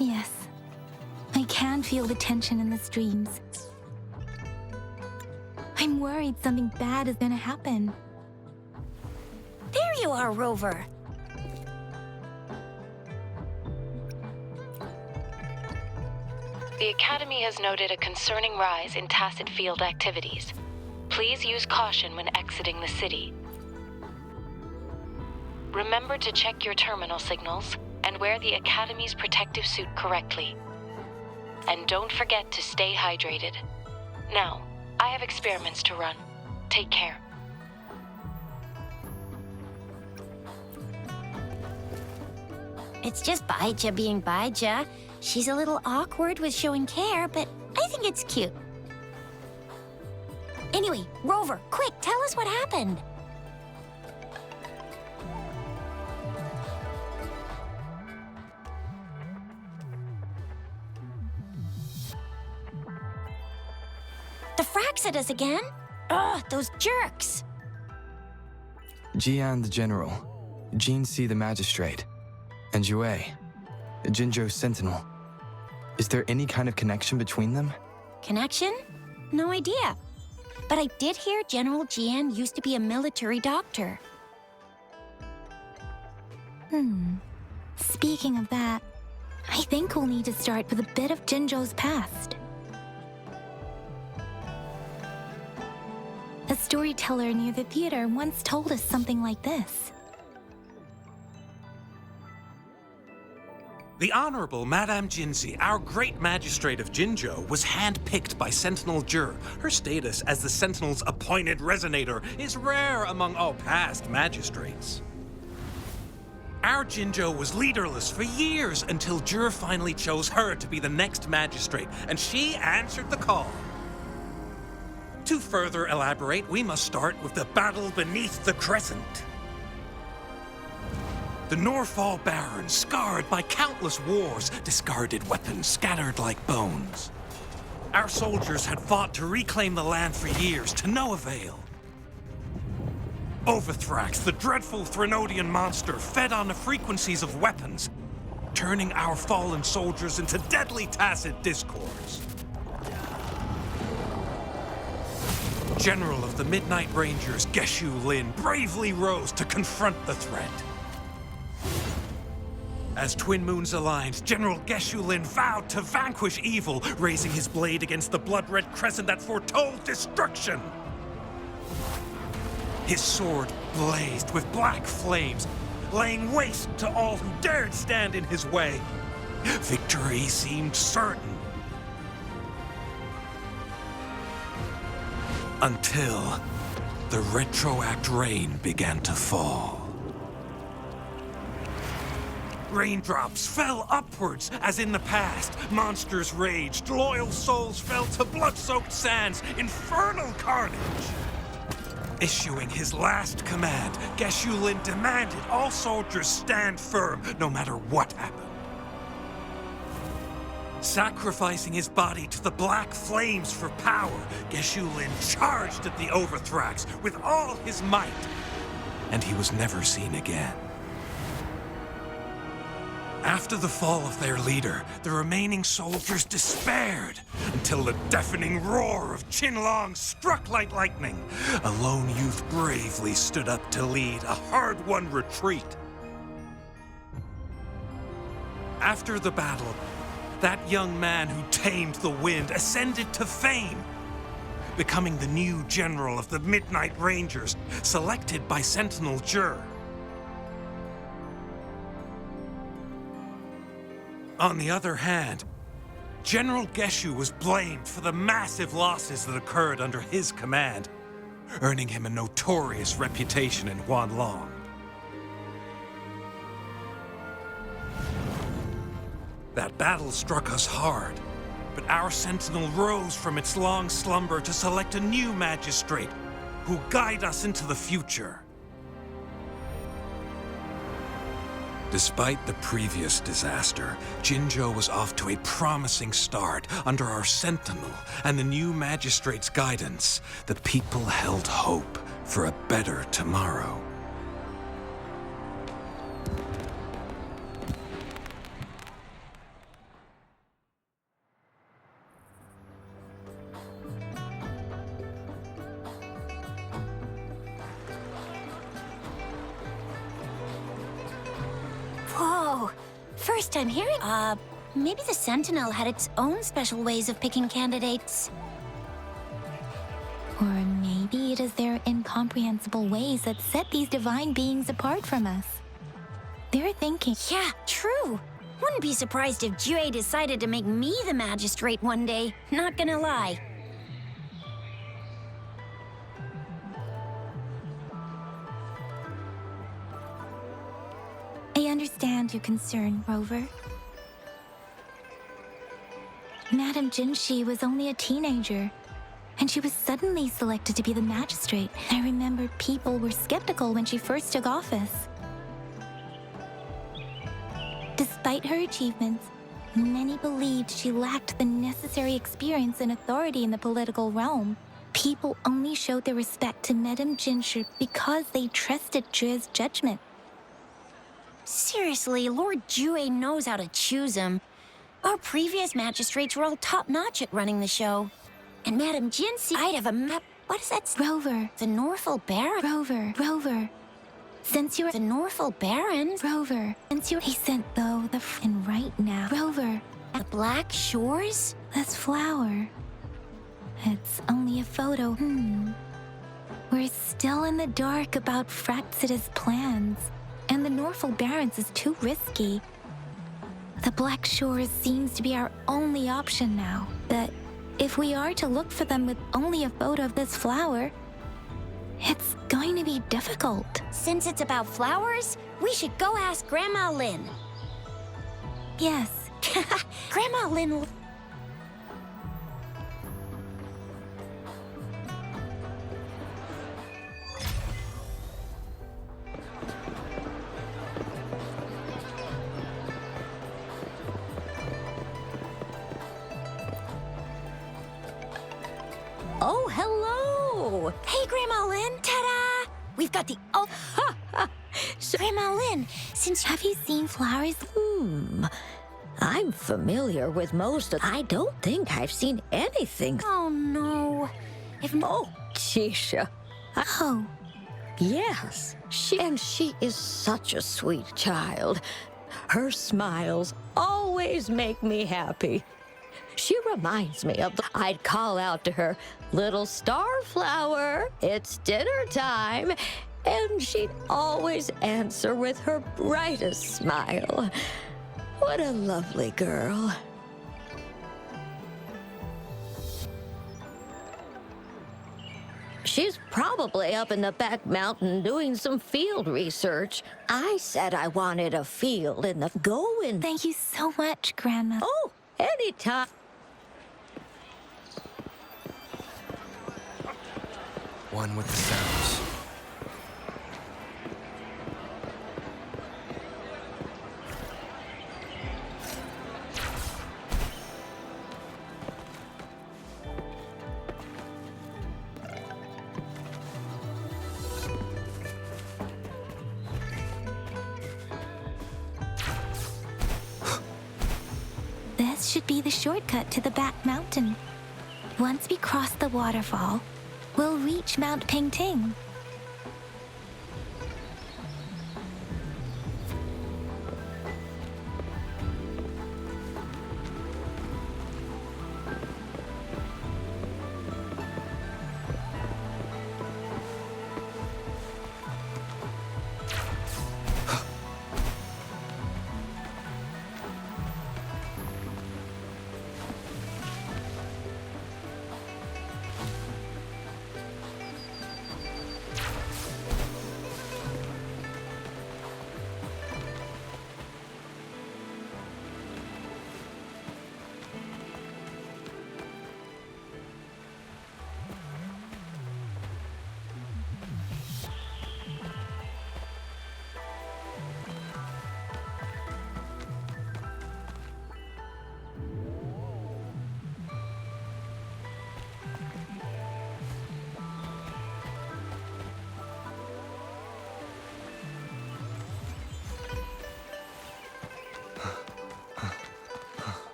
Yes, I can feel the tension in the streams. I'm worried something bad is gonna happen. There you are, Rover. The Academy has noted a concerning rise in tacit field activities. Please use caution when exiting the city. Remember to check your terminal signals and wear the Academy's protective suit correctly. And don't forget to stay hydrated. Now, I have experiments to run. Take care. It's just Baija being Baija. She's a little awkward with showing care, but I think it's cute. Anyway, Rover, quick, tell us what happened. The fracks at us again? Ugh, those jerks! Jian the General, Jean C the Magistrate, and Jue, Jinzhou's Sentinel. Is there any kind of connection between them? Connection? No idea. But I did hear General Jian used to be a military doctor. Speaking of that, I think we'll need to start with a bit of Jinzhou's past. A storyteller near the theater once told us something like this. The Honorable Madame Jinzi, our great magistrate of Jinzhou, was handpicked by Sentinel Jur. Her status as the Sentinel's appointed resonator is rare among all past magistrates. Our Jinzhou was leaderless for years until Jur finally chose her to be the next magistrate, and she answered the call. To further elaborate, we must start with the battle beneath the crescent. The Norfall Barons, scarred by countless wars, discarded weapons scattered like bones. Our soldiers had fought to reclaim the land for years, to no avail. Overthrax, the dreadful Threnodian monster, fed on the frequencies of weapons, turning our fallen soldiers into deadly tacit discords. General of the Midnight Rangers, Geshu Lin, bravely rose to confront the threat. As Twin Moons aligned, General Geshu Lin vowed to vanquish evil, raising his blade against the blood-red crescent that foretold destruction. His sword blazed with black flames, laying waste to all who dared stand in his way. Victory seemed certain. Until the retroact rain began to fall. Raindrops fell upwards, as in the past. Monsters raged, loyal souls fell to blood-soaked sands, infernal carnage. Issuing his last command, Geshu Lin demanded all soldiers stand firm, no matter what happened. Sacrificing his body to the black flames for power, Geshu Lin charged at the Overthrax with all his might, and he was never seen again. After the fall of their leader, the remaining soldiers despaired until the deafening roar of Qinlong struck like lightning. A lone youth bravely stood up to lead a hard-won retreat. After the battle, that young man who tamed the wind ascended to fame, becoming the new general of the Midnight Rangers, selected by Sentinel Jur. On the other hand, General Geshu was blamed for the massive losses that occurred under his command, earning him a notorious reputation in Huanlong. That battle struck us hard, but our sentinel rose from its long slumber to select a new magistrate who'll guide us into the future. Despite the previous disaster, Jinzhou was off to a promising start under our sentinel and the new magistrate's guidance. The people held hope for a better tomorrow. First time hearing. Maybe the Sentinel had its own special ways of picking candidates. Or maybe it is their incomprehensible ways that set these divine beings apart from us. They're thinking. Yeah, true. Wouldn't be surprised if Jue decided to make me the magistrate one day. Not gonna lie. I understand your concern, Rover. Madame Jinshi was only a teenager, and she was suddenly selected to be the magistrate. I remember people were skeptical when she first took office. Despite her achievements, many believed she lacked the necessary experience and authority in the political realm. People only showed their respect to Madame Jinshi because they trusted Jue's judgment. Seriously, Lord Jue knows how to choose him. Our previous magistrates were all top-notch at running the show. And Madame Jinsi, I'd have a map. What is that? Rover. The Norfolk Baron. Rover. Since you're The Norfolk Barons. Rover. Since you're sent though and right now. Rover. The Black Shores? This flower. It's only a photo. We're still in the dark about Fraxida's plans, and the Norfolk Barons is too risky. The Black Shores seems to be our only option now. But if we are to look for them with only a photo of this flower, it's going to be difficult. Since it's about flowers, we should go ask Grandma Lynn. Yes. Grandma Lynn. Oh, hello! Hey, Grandma Lynn. Ta-da! We've got the... Oh, Grandma Lynn, since... Have you seen flowers? I'm familiar with most of... I don't think I've seen anything. Oh, no. Oh, Keisha. Oh, Yes, she is such a sweet child. Her smiles always make me happy. She reminds me of I'd call out to her, "Little Starflower, it's dinner time," and she'd always answer with her brightest smile. What a lovely girl. She's probably up in the back mountain doing some field research. I said I wanted a field in the going. thank you so much, Grandma. Oh, anytime. One with the sounds. This should be the shortcut to the back mountain. Once we cross the waterfall, we'll reach Mount Pingting.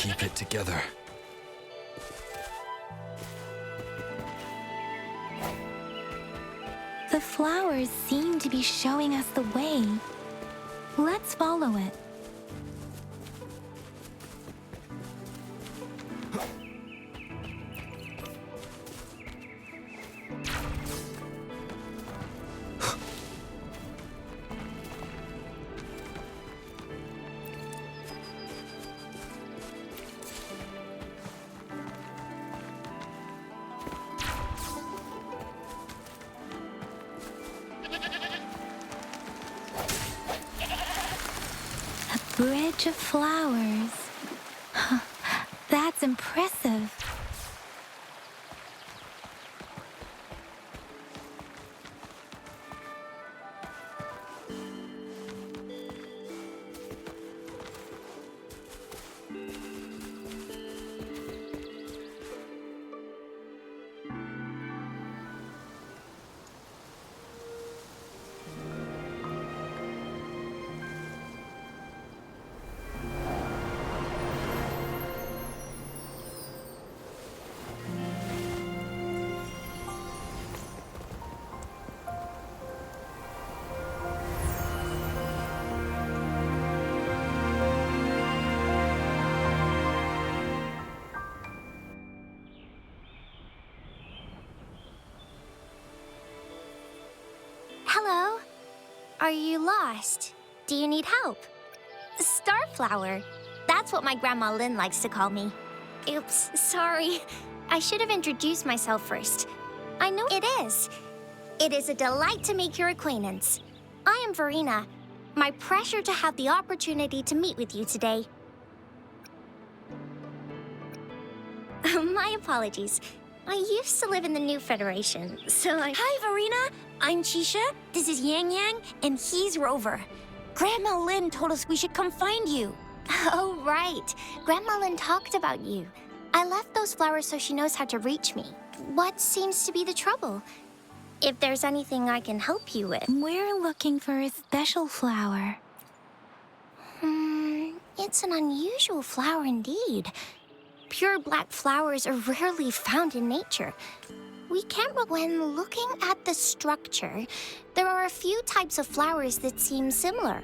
keep it together. The flowers seem to be showing us the way. Let's follow it. Bridge of flowers. That's impressive. Hello. Are you lost? Do you need help? Starflower. That's what my Grandma Lynn likes to call me. Oops, sorry. I should have introduced myself first. I know it is. It is a delight to make your acquaintance. I am Verena. My pleasure to have the opportunity to meet with you today. My apologies. I used to live in the New Federation, so I... Hi, Verena. I'm Chisha. This is Yang Yang, and he's Rover. Grandma Lynn told us we should come find you. Oh, right. Grandma Lynn talked about you. I left those flowers so she knows how to reach me. What seems to be the trouble? If there's anything I can help you with. We're looking for a special flower. It's an unusual flower indeed. Pure black flowers are rarely found in nature. We can't. When looking at the structure, there are a few types of flowers that seem similar.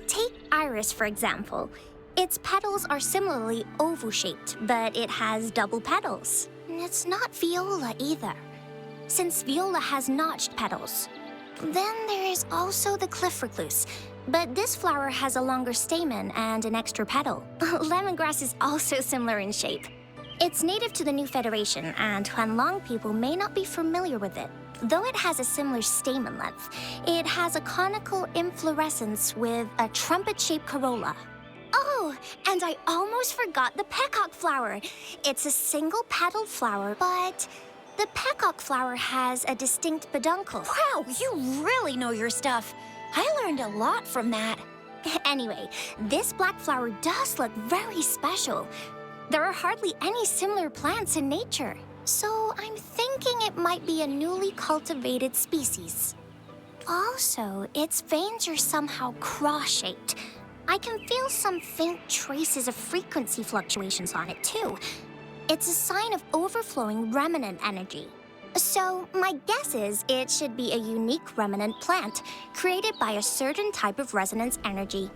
Take iris, for example. Its petals are similarly oval-shaped, but it has double petals. It's not viola either, since viola has notched petals. Then there is also the cliff recluse, but this flower has a longer stamen and an extra petal. Lemongrass is also similar in shape. It's native to the New Federation, and Huanlong people may not be familiar with it. Though it has a similar stamen length, it has a conical inflorescence with a trumpet-shaped corolla. Oh, and I almost forgot the peacock flower. It's a single-petaled flower, but the peacock flower has a distinct peduncle. Wow, you really know your stuff. I learned a lot from that. Anyway, this black flower does look very special. There are hardly any similar plants in nature, so I'm thinking it might be a newly cultivated species. Also, its veins are somehow cross-shaped. I can feel some faint traces of frequency fluctuations on it, too. It's a sign of overflowing remnant energy. So, my guess is it should be a unique remnant plant created by a certain type of resonance energy.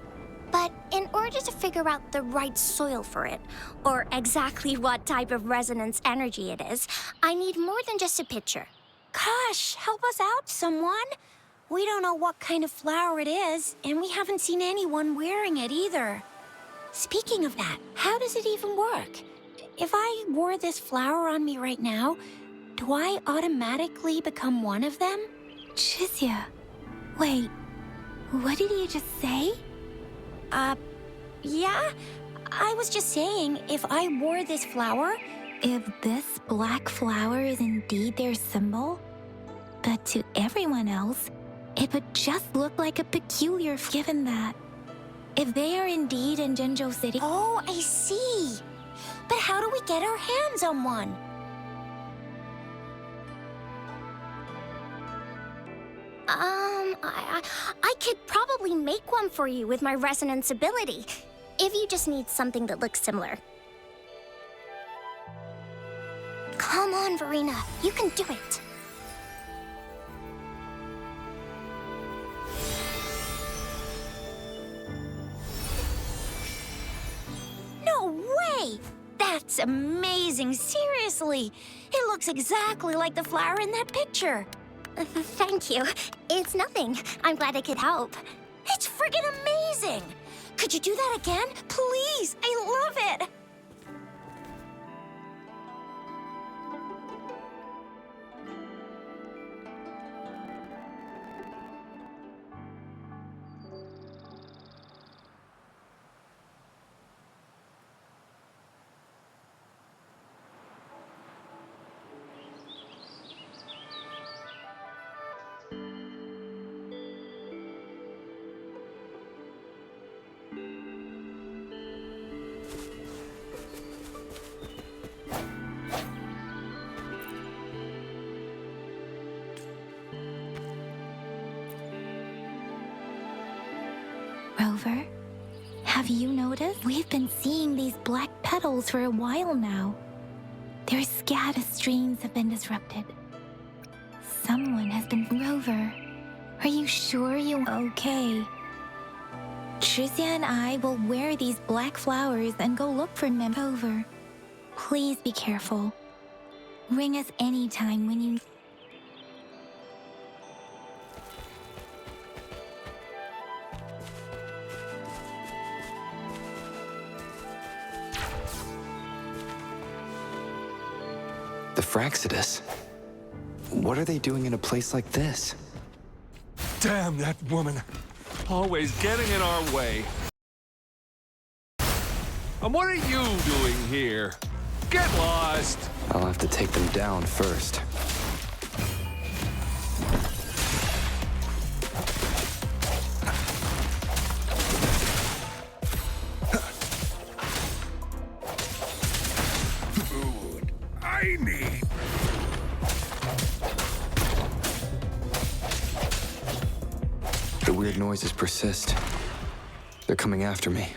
But in order to figure out the right soil for it, or exactly what type of resonance energy it is, I need more than just a picture. Gosh, help us out, someone. We don't know what kind of flower it is, and we haven't seen anyone wearing it either. Speaking of that, how does it even work? If I wore this flower on me right now, do I automatically become one of them? Chizia, wait, what did you just say? Yeah? I was just saying, if I wore this flower... If this black flower is indeed their symbol, but to everyone else, it would just look like a peculiar given that. If they are indeed in Jinzhou City... Oh, I see. But how do we get our hands on one? I could probably make one for you with my resonance ability, if you just need something that looks similar. Come on, Verena. You can do it. No way! That's amazing, seriously. It looks exactly like the flower in that picture. Thank you. It's nothing. I'm glad I could help. It's friggin' amazing! Could you do that again? Please, I love it! Rover, have you noticed? We've been seeing these black petals for a while now. Their scatter streams have been disrupted. Someone has been... Rover, are you sure you're okay? Tricia and I will wear these black flowers and go look for them. Rover, please be careful. Ring us anytime when you... The Fraxidus? What are they doing in a place like this? Damn that woman. Always getting in our way. And what are you doing here? Get lost! I'll have to take them down first. Food. I need. The weird noises persist. They're coming after me.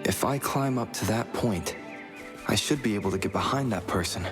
If I climb up to that point, I should be able to get behind that person.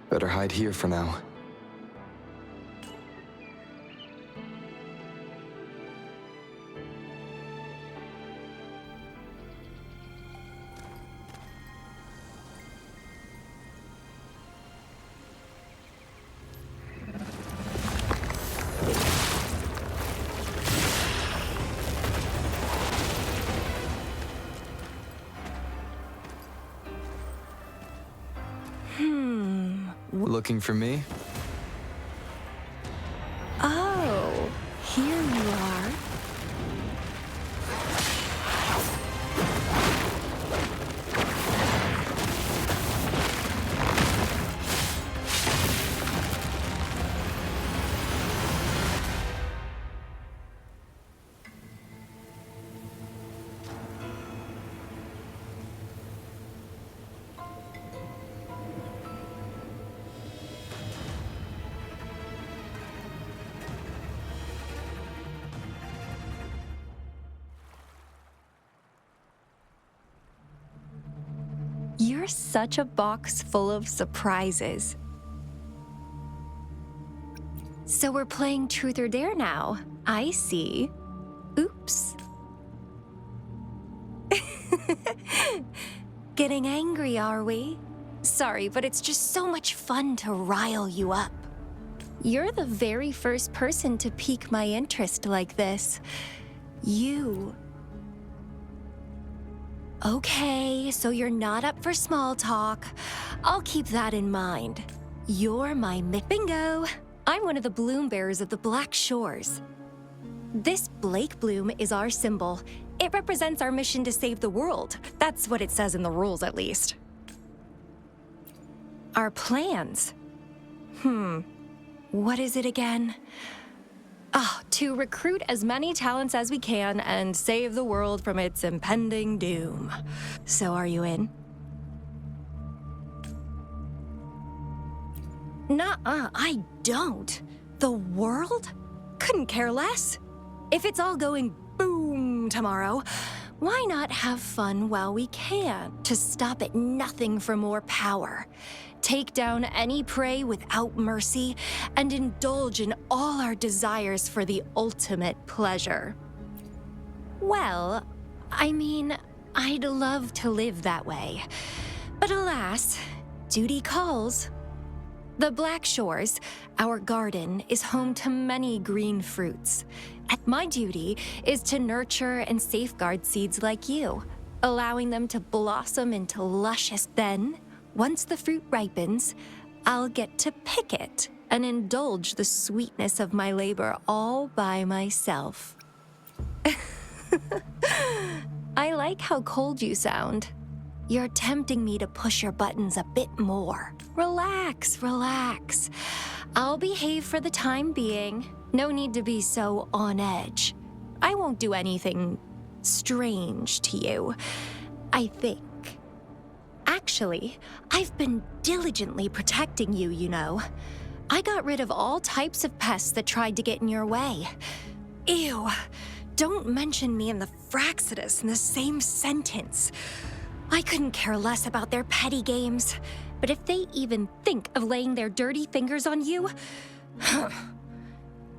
Better hide here for now. Looking for me? Oh, here you are. You're such a box full of surprises. So we're playing Truth or Dare now. I see. Oops. Getting angry, are we? Sorry, but it's just so much fun to rile you up. You're the very first person to pique my interest like this. You. Okay, so you're not up for small talk. I'll keep that in mind. You're my bingo. I'm one of the bloom bearers of the Black Shores. This Blake bloom is our symbol. It represents our mission to save the world. That's what it says in the rules, at least. Our plans? What is it again? To recruit as many talents as we can and save the world from its impending doom. So are you in? Nuh-uh, I don't. The world? Couldn't care less. If it's all going boom tomorrow, why not have fun while we can? To stop at nothing for more power. Take down any prey without mercy, and indulge in all our desires for the ultimate pleasure. Well, I mean, I'd love to live that way. But alas, duty calls. The Black Shores, our garden, is home to many green fruits. My duty is to nurture and safeguard seeds like you, allowing them to blossom into luscious. Then, once the fruit ripens, I'll get to pick it and indulge the sweetness of my labor all by myself. I like how cold you sound. You're tempting me to push your buttons a bit more. Relax, relax. I'll behave for the time being. No need to be so on edge. I won't do anything strange to you, I think. Actually, I've been diligently protecting you, you know. I got rid of all types of pests that tried to get in your way. Ew, don't mention me and the Fraxidus in the same sentence. I couldn't care less about their petty games, but if they even think of laying their dirty fingers on you,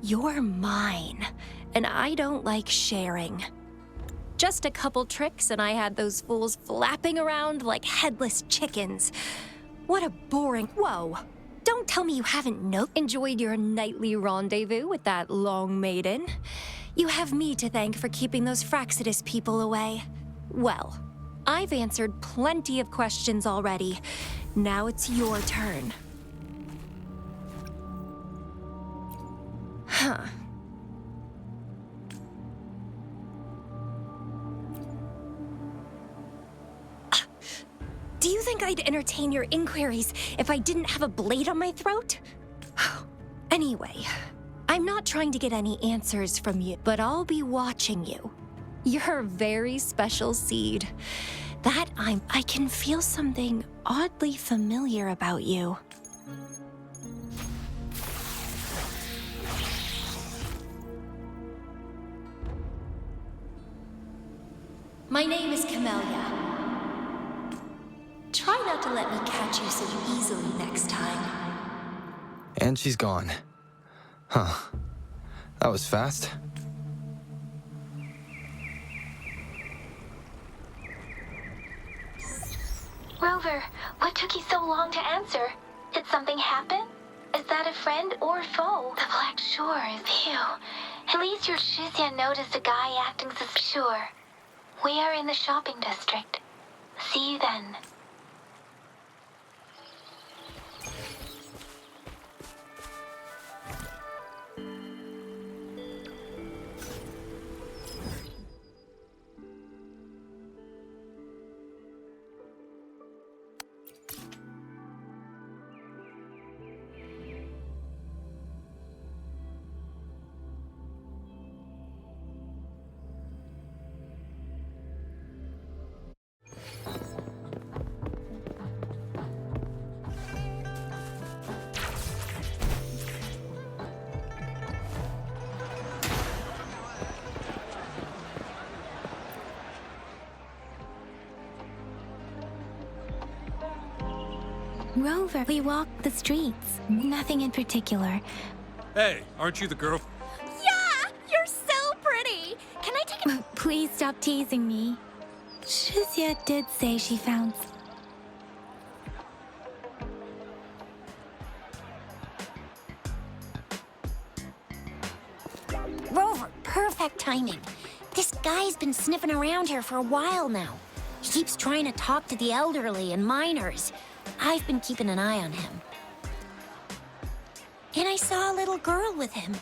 you're mine, and I don't like sharing. Just a couple tricks and I had those fools flapping around like headless chickens. What a boring— Whoa! Don't tell me you haven't enjoyed your nightly rendezvous with that long maiden. You have me to thank for keeping those Fraxidus people away. Well, I've answered plenty of questions already. Now it's your turn. Huh. Do you think I'd entertain your inquiries if I didn't have a blade on my throat? Anyway, I'm not trying to get any answers from you, but I'll be watching you. You're a very special seed. I can feel something oddly familiar about you. My name is Camellia. Try not to let me catch you so easily next time. And she's gone. Huh. That was fast. Rover, what took you so long to answer? Did something happen? Is that a friend or foe? The Black Shores. Phew. At least your Shizia noticed a guy acting sure. We are in the shopping district. See you then. Rover, we walked the streets. Nothing in particular. Hey, aren't you the girl? Yeah! You're so pretty! Can I take a... Please stop teasing me. Shizia did say she found... Rover, perfect timing. This guy's been sniffing around here for a while now. He keeps trying to talk to the elderly and minors. I've been keeping an eye on him. And I saw a little girl with him.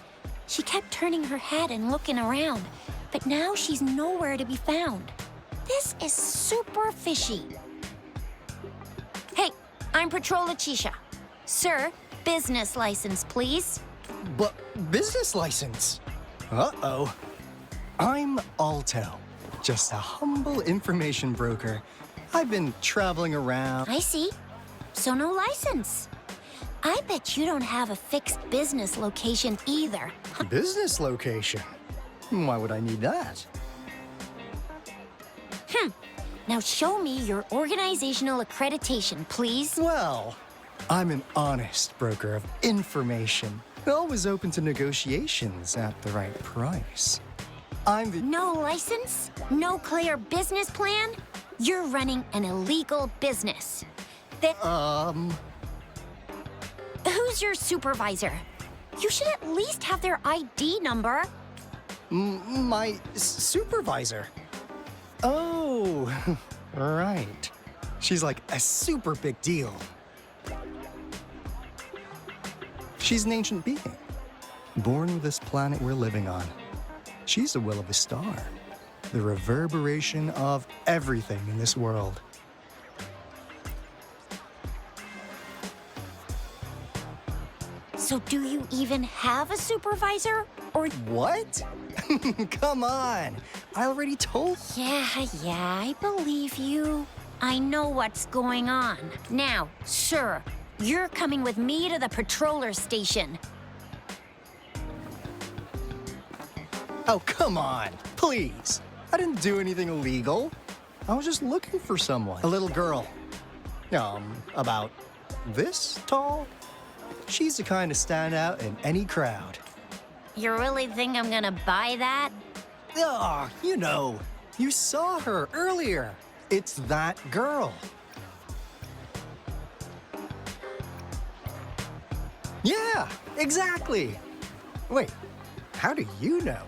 She kept turning her head and looking around, but now she's nowhere to be found. This is super fishy. Hey, I'm Patrola Chisha. Sir, business license, please. But business license? Uh-oh. I'm Alto, just a humble information broker. I've been traveling around. I see. So no license. I bet you don't have a fixed business location either. Business location? Why would I need that? Now show me your organizational accreditation, please. Well, I'm an honest broker of information. Always open to negotiations at the right price. I'm the... No license? No clear business plan? You're running an illegal business. Who's your supervisor? You should at least have their ID number. My supervisor. Oh, right. She's like a super big deal. She's an ancient being, born with this planet we're living on. She's the will of a star, the reverberation of everything in this world. So do you even have a supervisor? Or... What? Come on, I already told... Yeah, I believe you. I know what's going on. Now, sir, you're coming with me to the patroller station. Oh, come on, please. I didn't do anything illegal. I was just looking for someone. A little girl. About this tall. She's the kind to stand out in any crowd. You really think I'm gonna buy that? Ah, you saw her earlier. It's that girl. Yeah, exactly. Wait, how do you know?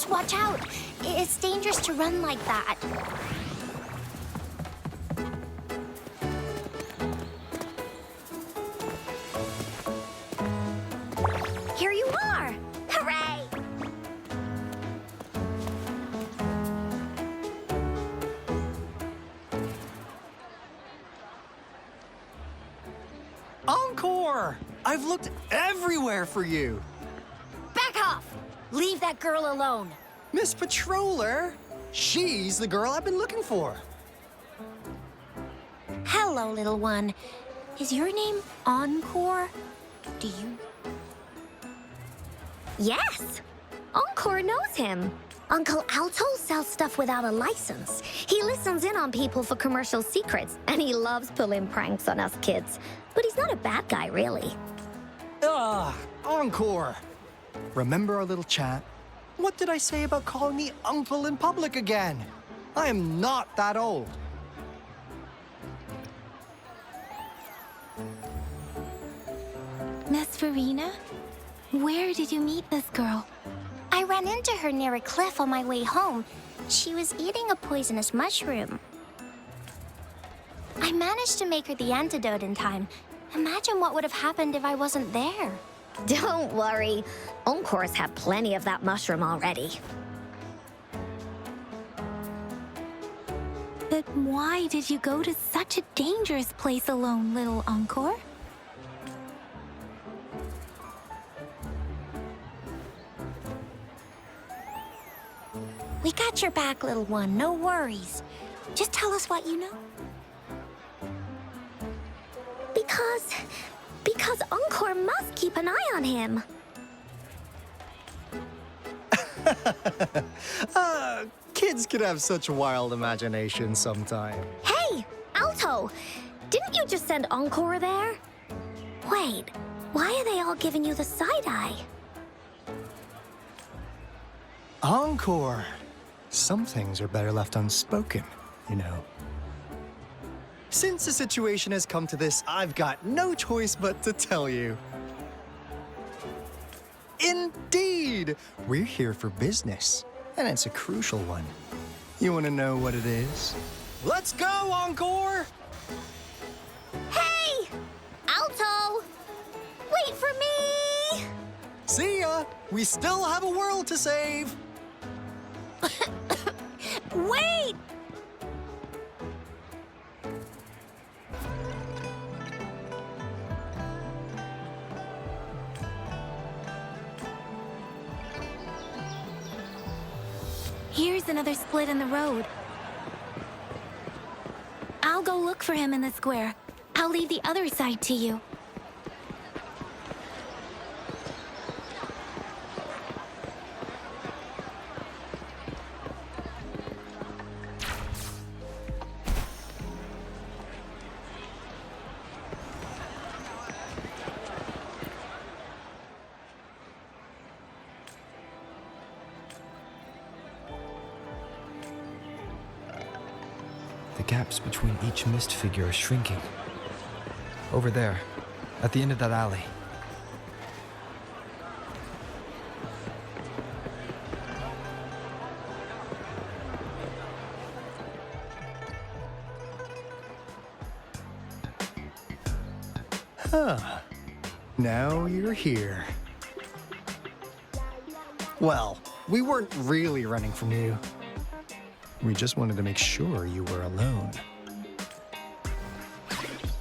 Watch out! It's dangerous to run like that. Here you are! Hooray! Encore! I've looked everywhere for you. Back off! Leave that girl alone. Miss Patroller, she's the girl I've been looking for. Hello, little one. Is your name Encore? Do you... Yes! Encore knows him. Uncle Alto sells stuff without a license. He listens in on people for commercial secrets, and he loves pulling pranks on us kids. But he's not a bad guy, really. Encore. Remember our little chat? What did I say about calling me uncle in public again? I am not that old. Miss Verena? Where did you meet this girl? I ran into her near a cliff on my way home. She was eating a poisonous mushroom. I managed to make her the antidote in time. Imagine what would have happened if I wasn't there. Don't worry. Encore's had plenty of that mushroom already. But why did you go to such a dangerous place alone, little Encore? got your back, little one. No worries. Just tell us what you know. Because Encore must keep an eye on him. Kids can have such wild imaginations sometime. Hey, Alto! Didn't you just send Encore there? Wait, why are they all giving you the side eye? Encore! Some things are better left unspoken, you know. Since the situation has come to this, I've got no choice but to tell you. Indeed! We're here for business, and it's a crucial one. You want to know what it is? Let's go, Encore! Hey! Alto! Wait for me! See ya! We still have a world to save! Wait! Here's another split in the road. I'll go look for him in the square. I'll leave the other side to you. The gaps between each mist figure are shrinking. Over there, at the end of that alley. Huh. Now you're here. Well, we weren't really running from you. We just wanted to make sure you were alone.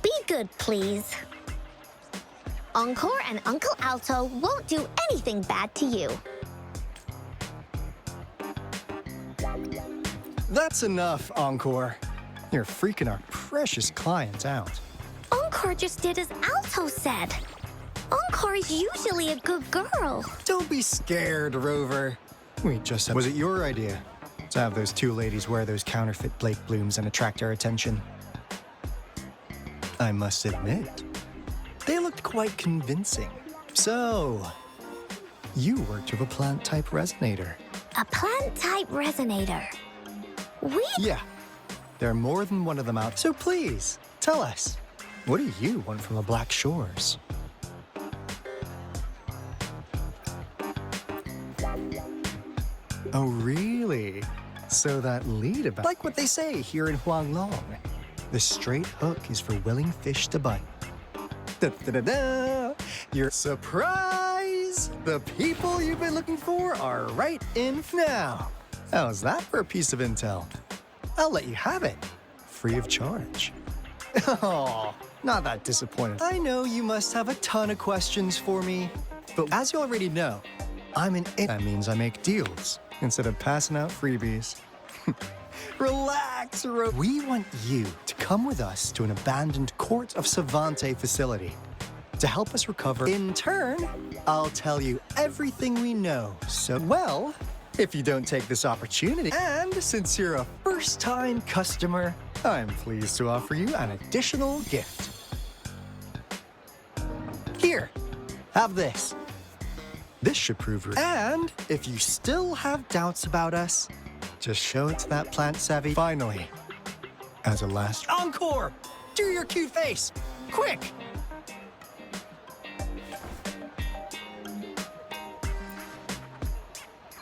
Be good, please. Encore and Uncle Alto won't do anything bad to you. That's enough, Encore. You're freaking our precious clients out. Encore just did as Alto said. Encore is usually a good girl. Don't be scared, Rover. We just... Was it your idea to have those two ladies wear those counterfeit Blake blooms and attract our attention? I must admit, they looked quite convincing. So, you worked with a plant-type resonator. A plant-type resonator. Yeah, there are more than one of them out. So please, tell us, what do you want from the Black Shores? Oh, really? So that lead about... Like what they say here in Huanglong. The straight hook is for willing fish to bite. Da-da-da-da! Your surprise! The people you've been looking for are right in now. How's that for a piece of intel? I'll let you have it, free of charge. Oh, not that disappointed. I know you must have a ton of questions for me, but as you already know, that means I make deals instead of passing out freebies. Relax, We want you to come with us to an abandoned Court of Savante facility to help us recover. In turn, I'll tell you everything we know. So, well, if you don't take this opportunity, and since you're a first-time customer, I'm pleased to offer you an additional gift. Here, have this. This should prove your... And if you still have doubts about us, just show it to that plant-savvy. Finally, as a last... Encore! Do your cute face! Quick!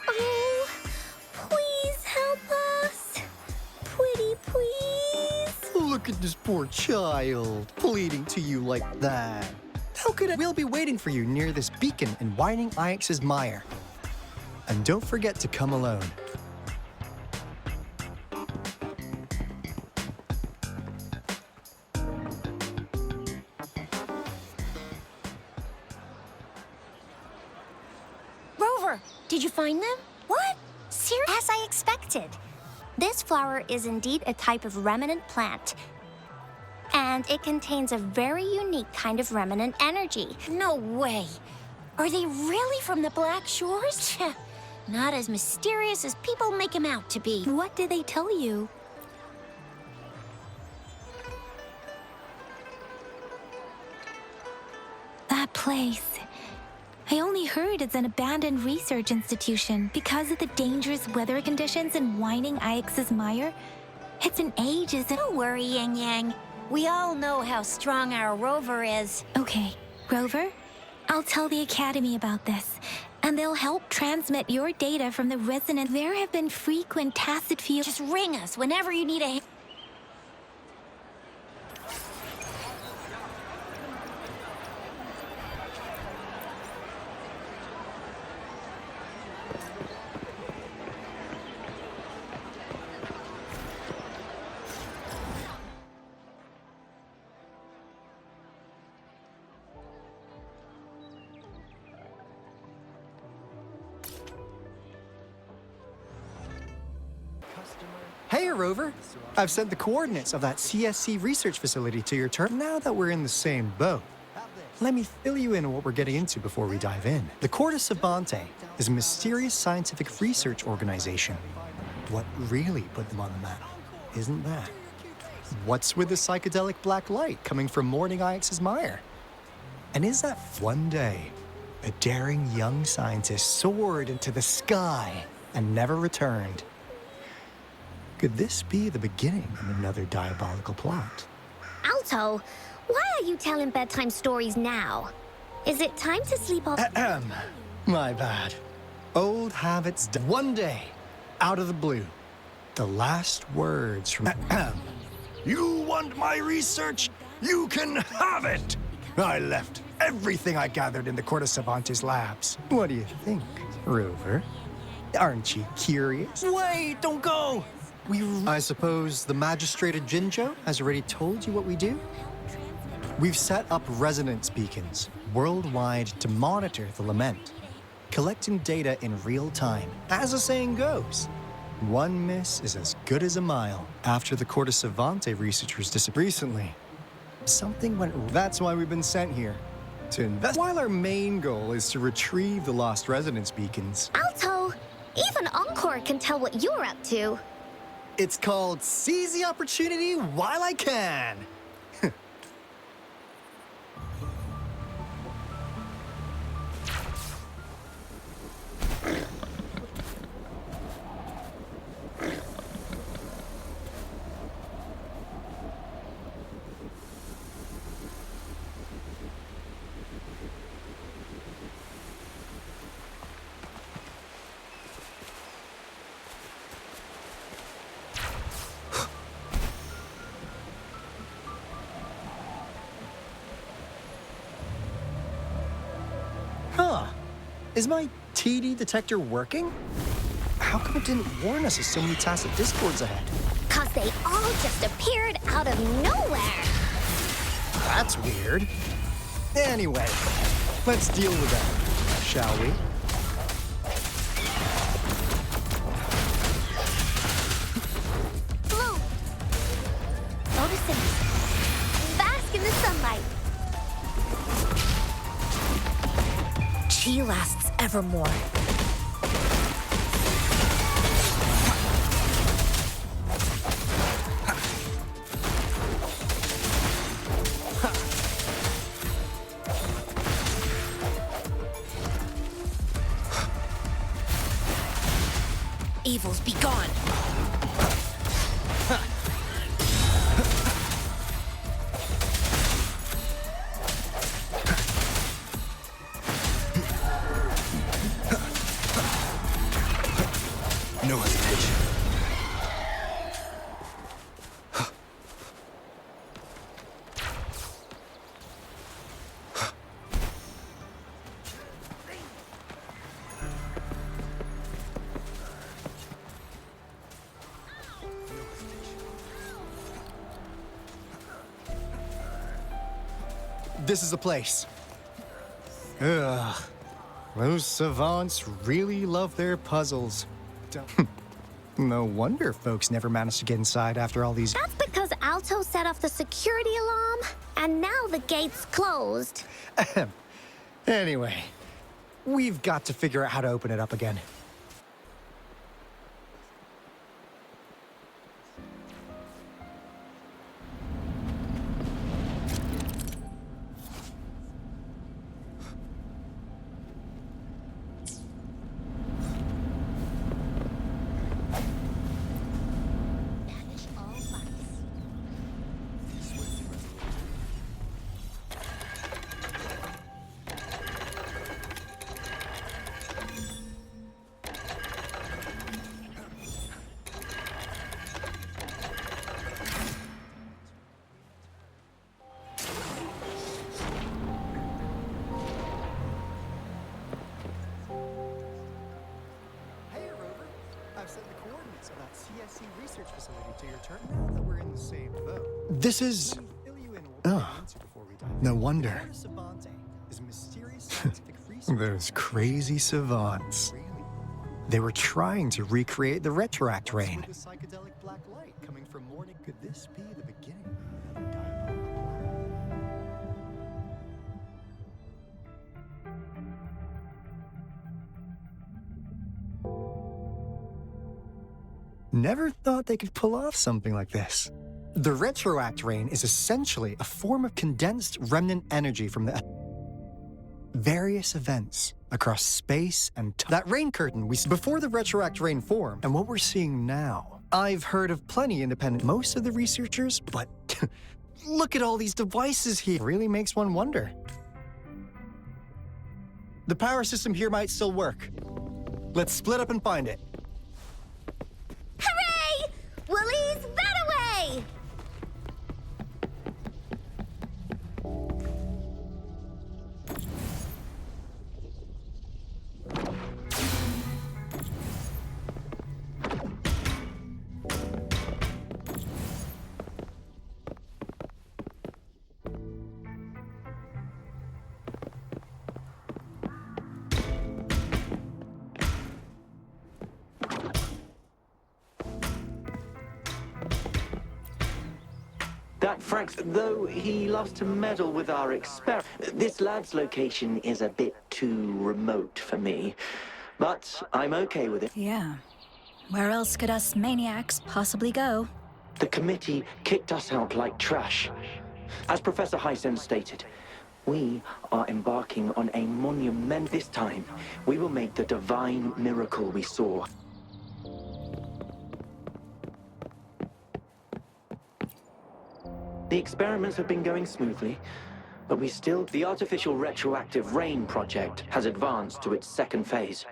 Oh, please help us. Pretty please. Look at this poor child, pleading to you like that. How could it? We'll be waiting for you near this beacon in Whining Ix's mire. And don't forget to come alone. Rover, did you find them? What? As I expected. This flower is indeed a type of remnant plant. And it contains a very unique kind of remnant energy. No way. Are they really from the Black Shores? Not as mysterious as people make him out to be. What did they tell you? That place. I only heard it's an abandoned research institution because of the dangerous weather conditions in whining Ix's mire. It's been ages and— Don't worry, Yang Yang. We all know how strong our rover is. Okay, Rover, I'll tell the Academy about this, and they'll help transmit your data from the resonance. There have been frequent tacit fields. Just ring us whenever you need a hand. Hey, Rover. I've sent the coordinates of that CSC research facility to your term. Now that we're in the same boat, let me fill you in on what we're getting into before we dive in. The Comunidad Savante is a mysterious scientific research organization. What really put them on the map isn't that. What's with the psychedelic black light coming from morning Ix's mire? And is that one day a daring young scientist soared into the sky and never returned? Could this be the beginning of another diabolical plot? Alto, why are you telling bedtime stories now? Is it time to sleep off? My bad. Old habits. One day, out of the blue, the last words from. You want my research? You can have it! I left everything I gathered in the Comunidad Savante's labs. What do you think, Rover? Aren't you curious? Wait, don't go! I suppose the magistrate at Jinzhou has already told you what we do? We've set up resonance beacons worldwide to monitor the lament, collecting data in real time. As the saying goes, one miss is as good as a mile. After the Comunidad Savante researchers disappeared recently, something went wrong. That's why we've been sent here, to invest. While our main goal is to retrieve the lost resonance beacons. Alto, even Encore can tell what you're up to. It's called Seize the Opportunity While I Can. Huh. Is my TD detector working? How come it didn't warn us of so many tacit discords ahead? 'Cause they all just appeared out of nowhere. That's weird. Anyway, let's deal with them, shall we? Blue! Noticing. Bask in the sunlight. She lasts evermore. Evils be gone. No hesitation. This is the place. Ugh. Those savants really love their puzzles. No wonder folks never managed to get inside after all these... That's because Alto set off the security alarm, and now the gate's closed. Anyway, we've got to figure out how to open it up again. Research facility to your turn now that we're in the same boat. This is... Oh, no wonder. Those crazy savants. They were trying to recreate the retroact rain. The psychedelic black light coming from morning. Could this be the beginning of a Never thought they could pull off something like this. The retroact rain is essentially a form of condensed remnant energy from the various events across space and time. That rain curtain we before the retroact rain formed and what we're seeing now. I've heard of plenty independent, most of the researchers, but look at all these devices here. It really makes one wonder. The power system here might still work. Let's split up and find it. Hooray! Willie's Runaway! That Frank's, though he loves to meddle with our this lab's location is a bit too remote for me, but I'm okay with it. Yeah. Where else could us maniacs possibly go? The committee kicked us out like trash. As Professor Hysen stated, we are embarking on a monument. This time, we will make the divine miracle we saw. The experiments have been going smoothly, but the artificial retroactive rain project has advanced to its second phase.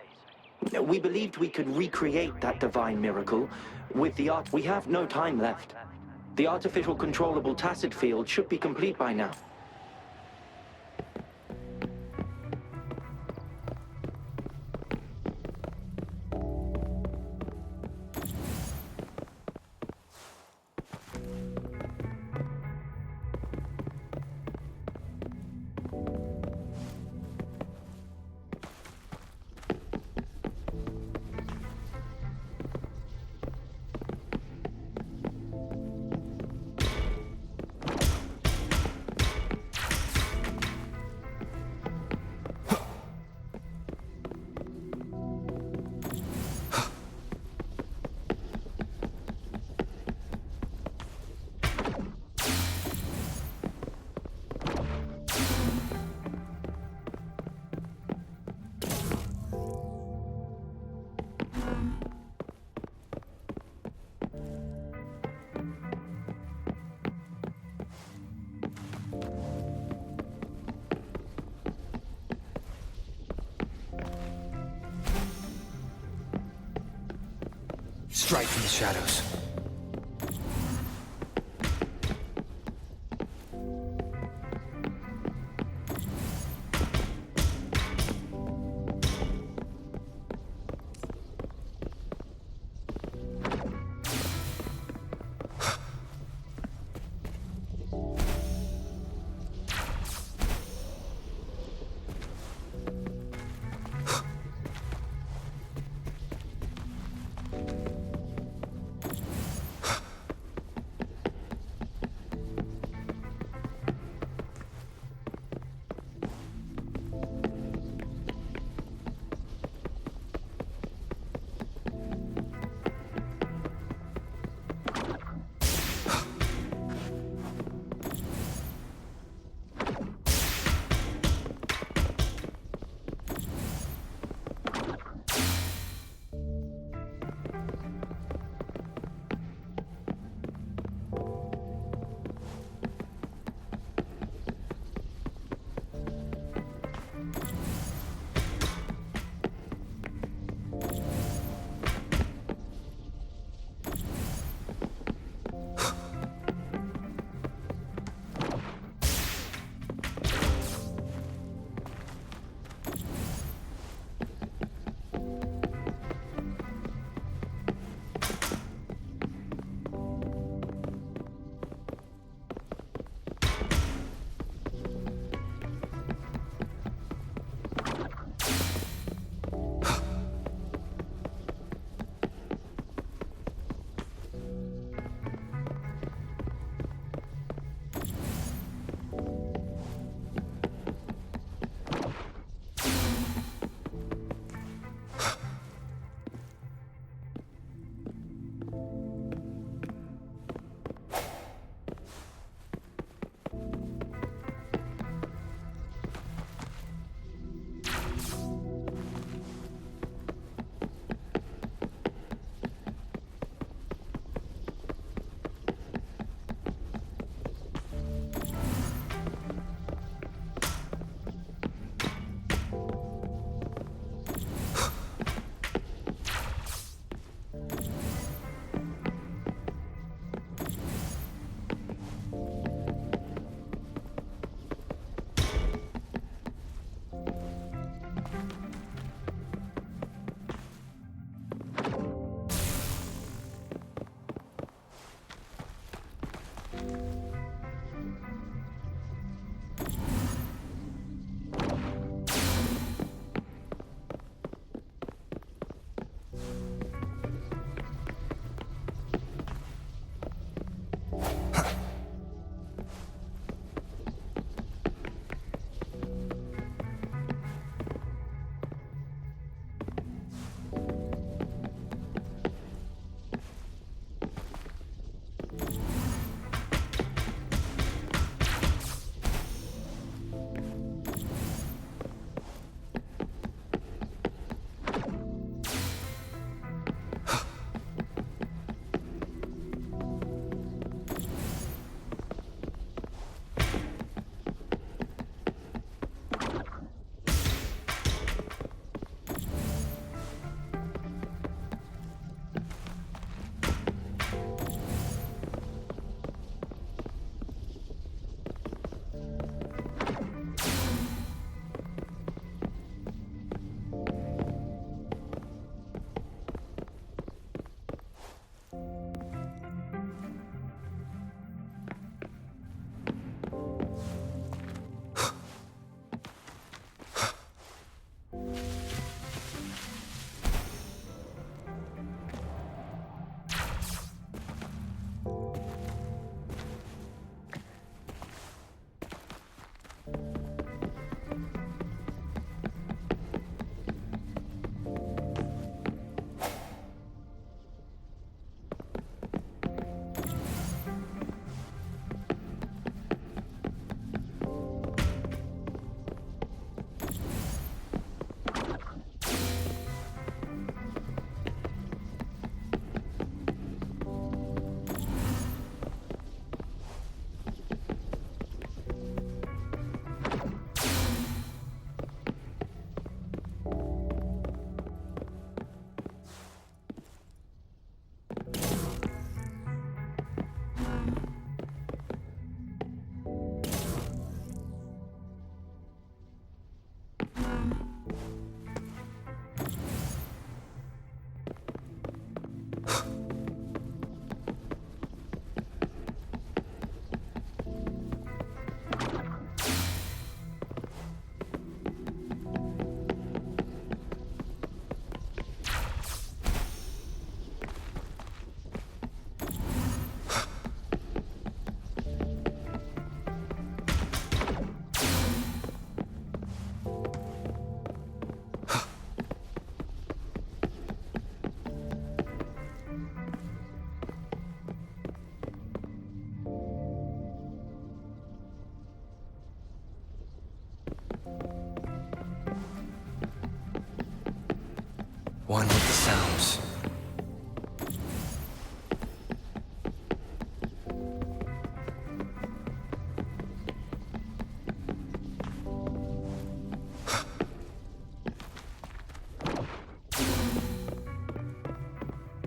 We believed we could recreate that divine miracle with the art. We have no time left. The artificial controllable tacit field should be complete by now. Strike from the shadows.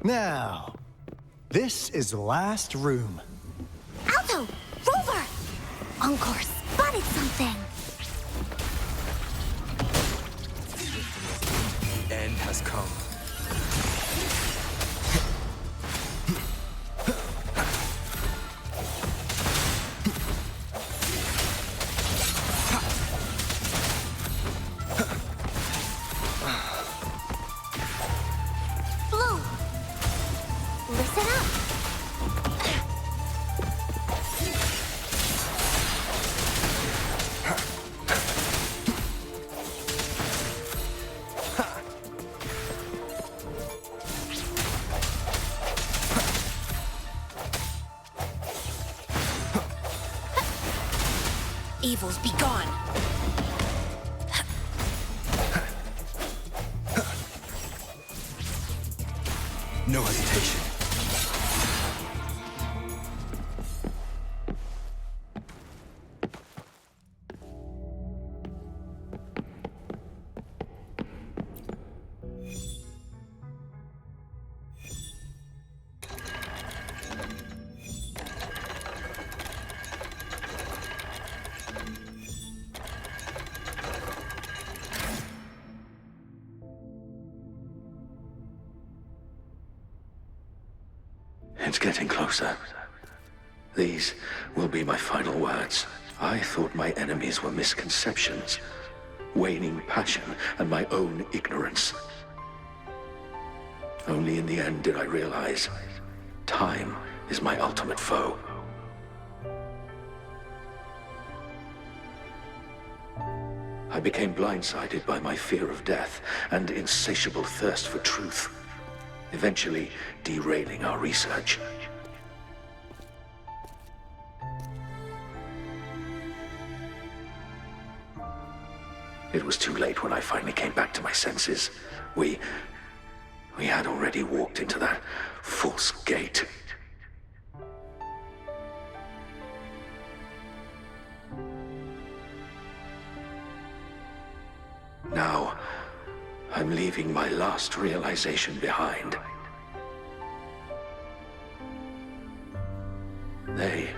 Now, this is the last room. Alto! Rover! Encore spotted something! The end has come. Blue! Listen up! Evils be gone. No hesitation. It's getting closer. These will be my final words. I thought my enemies were misconceptions, waning passion, and my own ignorance. Only in the end did I realize time is my ultimate foe. I became blindsided by my fear of death and insatiable thirst for truth, eventually derailing our research. It was too late when I finally came back to my senses. We had already walked into that false gate. Now, I'm leaving my last realization behind. They